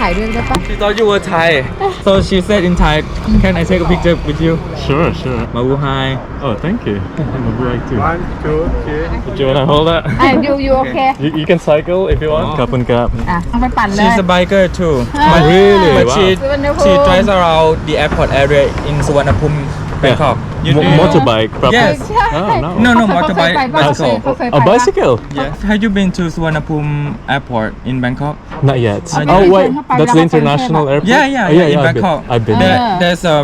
ถ่ายด้วยได้ปะ She thought you were Thai so she said in Thai can I take a picture with you Sure, sure. Mabu hi Oh, thank you. Mabu like too. 1, 2, 3 Do you wanna hold that? you okay You can cycle if you want. Cup and cap. อ่ะเอาไปปั่นเลย She's a biker too Oh, really? but Wow. she drives around the airport area in Suvarnabhumi Bangkok you do Motorbike, probably. Yes. ใช่ Oh, no. No, เขาเคย motorbike ไปบ้าง bicycle เขาเคยไป A บ้าง bicycle? Yeah. Have you been to Suvarnabhumi Airport in Bangkok? Not yet. Oh, Oh, wait.เข้าไป That's the แล้วก็ international airport? Yeah, yeah, Oh, yeah, in I've Bangkok. I've been there. There's a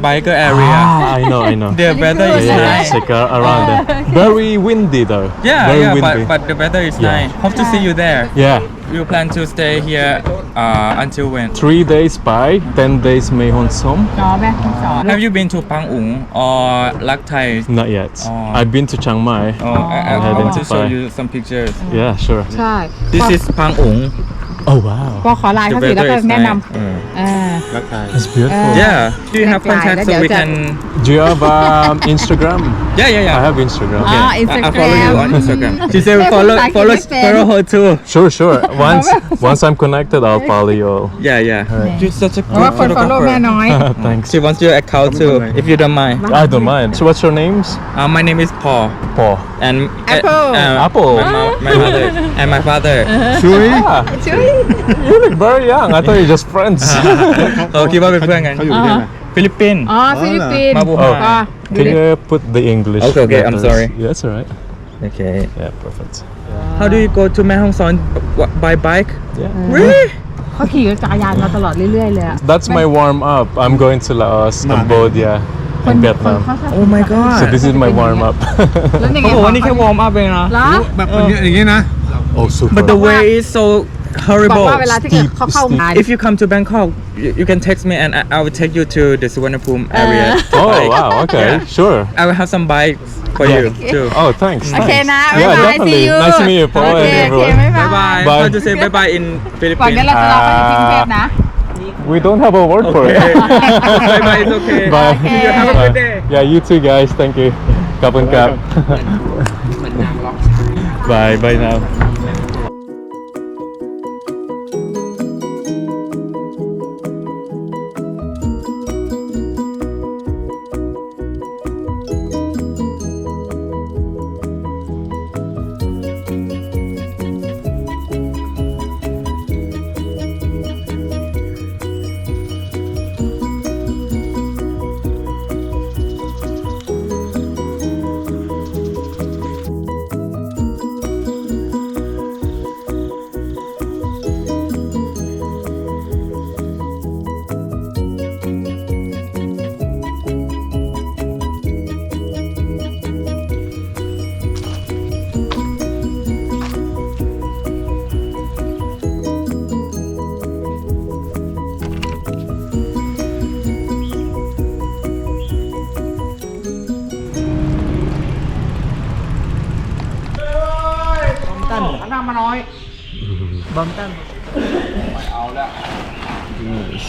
biker area. Ah, I know. The weather is Yeah, nice. check around there. Very windy though. Yeah, Very yeah, windy. but the weather is Yeah. nice. Hope to see you there. Yeah. You plan to stay here until when? 3 days by, 10 days Mae Hon Som. จอแม่คุณสอน Have you been to Pang Ung or Lak Thai? Not yet. Oh. I've been to Chiang Mai. Oh, I heading want to to show Pai. you some pictures. Yeah, sure. ใช่ This is Pang Ung. Oh wow. ก็ขอไลน์ The เขาสิแล้ว weather ก็ is แนะน nice. ำ It's beautiful. Yeah. Do you have Next line, contact so we then can? Do you have Instagram? Yeah. I have Instagram. อ๋อ I follow you on Instagram Instagram. She said follow ภาษาอังกฤษไม่เป็น follow her too. Sure. Once I'm connected, I'll follow you all. Yeah. You're such a เพราะว่า good คน follow แม่ photographer. น้อย Thanks. She wants your account too, if you don't mind. I don't mind. So what's your names? My name is Paul, Paul. and Apple. Apple. my mother and my father. Shui. You look very young. I thought you're just friends. คิดว่าเป็นเพื่อนกัน เขาอยู่ที่ไหน ฟิลิปปินส์ อ๋อฟิลิปปินส์ มาบูฮา ก็ Can you put the English? Okay, I'm letters? sorry. Yeah, that's alright. Okay. Yeah, perfect. How do you go to แม่ฮ่องสอน by bike? Yeah. Really? เขาขี่จักรยานมาตลอดเรื่อยๆเลยอะ That's my warm up. I'm going to Laos, Cambodia, and Vietnam. Oh my god. So this is my warm up. แล้วยังไง เขาบอกว่านี่แค่วอร์มอัพเองนะ เหรอ แบบอย่างนี้นะ Oh, super. But the way is so บอก horrible. ว่าเวลาที่เขาเข้างาน If you come to Bangkok, you can text me and I will take you to the Suvarnabhumi area. to Oh bike. wow. Okay. Yeah. Sure. I will have some bikes for you too. Oh, thanks. โอเค Thanks. นะ Yeah, บ๊ายบาย definitely. see you Nice to meet you, Paul. โอเค and โอเค everyone. บ๊ายบาย Bye bye. Bye. How to say bye bye in ก่อนเดี๋ยว Philippines? เราจะรอไปที่กรุงเทพนะ We don't have a word for it. Bye bye. It's okay. Bye. Okay. You have a good day. Yeah, you too, guys. Thank you. Cup and cap. Bye. Bye now.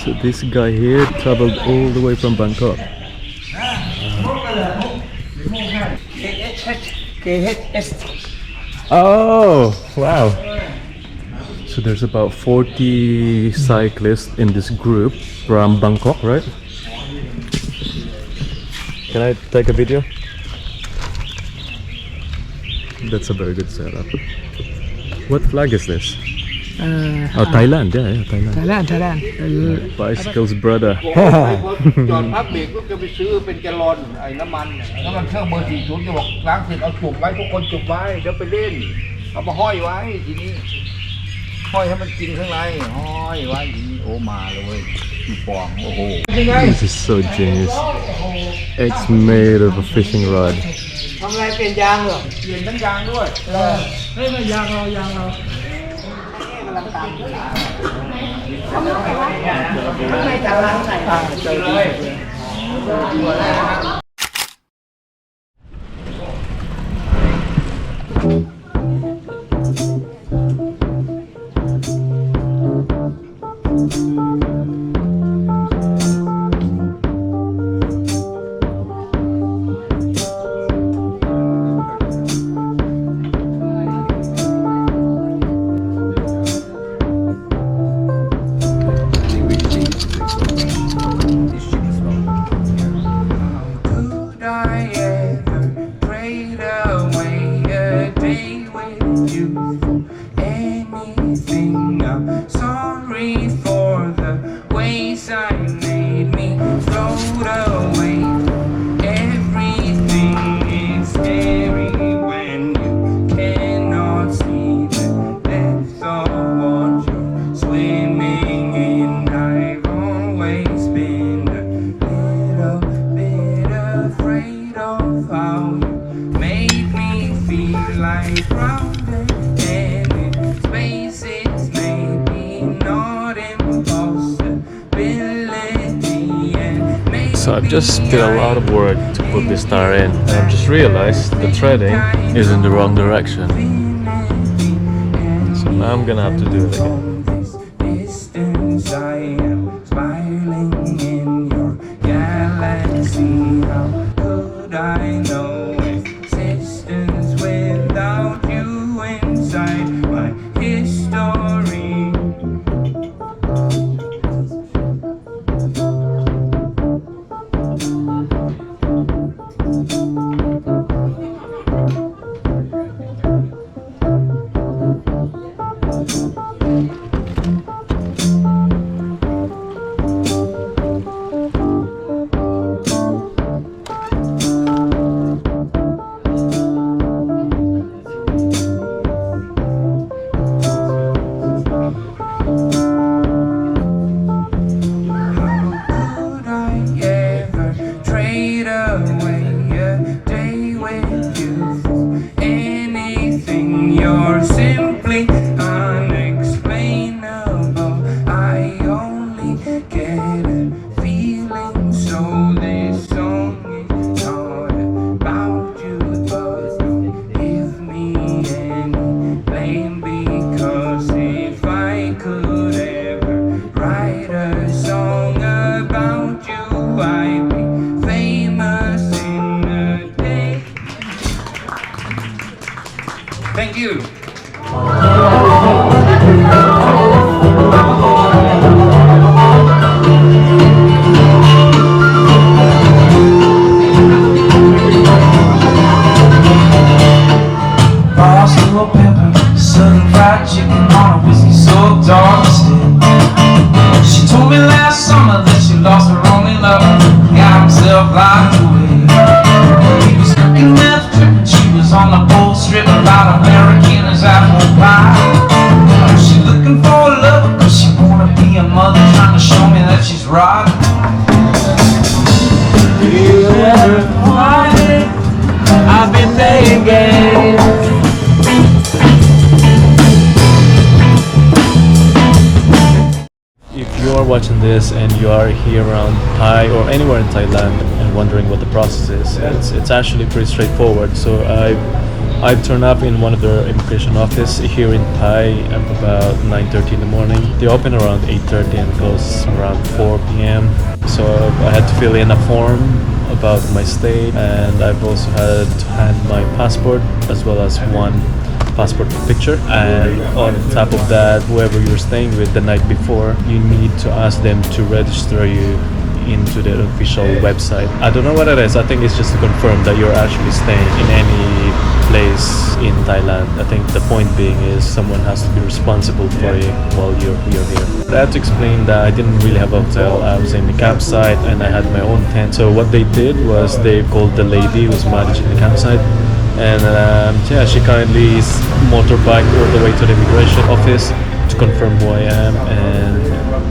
So this guy here traveled all the way from Bangkok. Oh, wow. So there's about 40 cyclists in this group from Bangkok, right? Can I take a video? That's a very good setup. What flag is this? Oh, Thailand, yeah, Thailand. ไทยแลนด์ Bicycle's brother. จอดพักเบรกก็จะไปซื้อเป็นแกลลอนไอ้น้ำมันเครื่องเบอร์40จะบอกล้างเสร็จเอาจุ่มไว้ทุกคนจุ่มไว้เดี๋ยวไปเล่นเอามาห้อยไว้ทีนี้ห้อยให้มันกินข้างในห้อยไว้ทีนี้โอ้มาเลยเว้ยมีฟองโอ้โห This is so genius. It's made of a fishing rod. ทำอะไรเปลี่ยนยางเหรอเปลี่ยนทั้งยางด้วยเฮ้ยยางเรา So light round and in spaces maybe not impossibility. So I've just did a lot of work to put this star in, and I've just realized the threading is in the wrong direction. So now I'm gonna have to do it again. Distance, I am smiling in your galaxy. How could I know existence without you inside my history? You're simply unexplainable. I only get a feeling, so this song is not about you, but don't give me any blame, because if I could ever write a song about you, I'd be famous in a day. Thank you. Barstool pepper, southern fried chicken on a whiskey soaked dog stick. She told me last summer that she lost her only lover, got himself locked away. He was cooking meth, tripping, she was on the bull strip about American as apple pie. She looking for a lover, cause she wanna be a mother, trying to show me that she's right. I've been thinking. If you are watching this and you are here around Thai or anywhere in Thailand and wondering what the process is, it's actually pretty straightforward. So I've turned up in one of their immigration office here in Thai at about 9:30 in the morning. They open around 8:30 and close around 4 p.m. So I had to fill in a form about my stay, and I've also had to hand my passport as well as one passport picture. And on top of that, whoever you're staying with the night before, you need to ask them to register you into their official website. I don't know what it is. I think it's just to confirm that you're actually staying in any place in Thailand. I think the point being is someone has to be responsible for you while you're here. I had to explain that I didn't really have a hotel. I was in the campsite and I had my own tent. So what they did was they called the lady who was managing the campsite, and she kindly motorbiked all the way to the immigration office to confirm who I am, and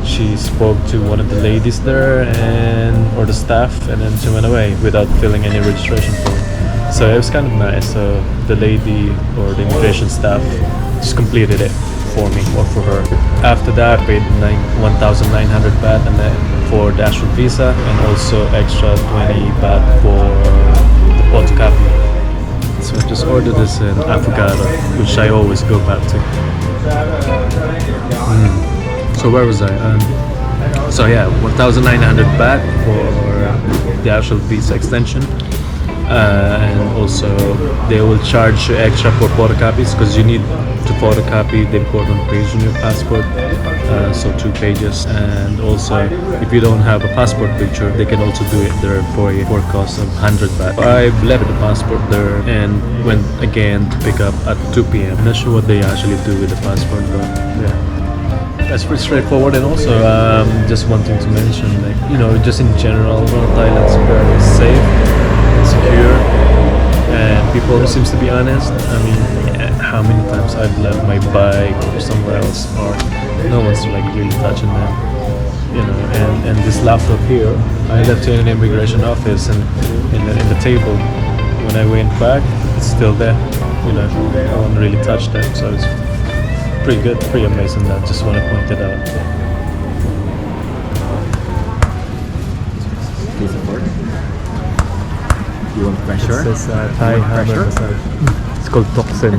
she spoke to one of the ladies there or the staff, and then she went away without filling any registration form. So it was kind of nice. So the lady or the immigration staff just completed it for me or for her. After that, I paid 1,900 baht and then for the actual visa, and also extra 20 baht for the photocopy. So I just ordered this in avocado, which I always go back to. So where was I? So yeah, 1,900 baht for the actual visa extension. And also they will charge you extra for photocopies, because you need to photocopy the important page on your passport, so 2 pages. And also if you don't have a passport picture, they can also do it there for you for a cost of 100 baht. I've left the passport there and went again to pick up at 2 p.m. Not sure what they actually do with the passport, but yeah, that's pretty straightforward. And also just wanting to mention, like, you know, just in general, Thailand's very safe, secure, and people seems to be honest. I mean, how many times I've left my bike or somewhere else, or no one's like really touching them, you know. And this laptop here, I left it in an immigration office, and in the table. When I went back, it's still there. you know, no one really touched them. So it's pretty good, pretty amazing. That just want to point it out. Piece of work. You want pressure? Thai hammer massage. It's called toxin.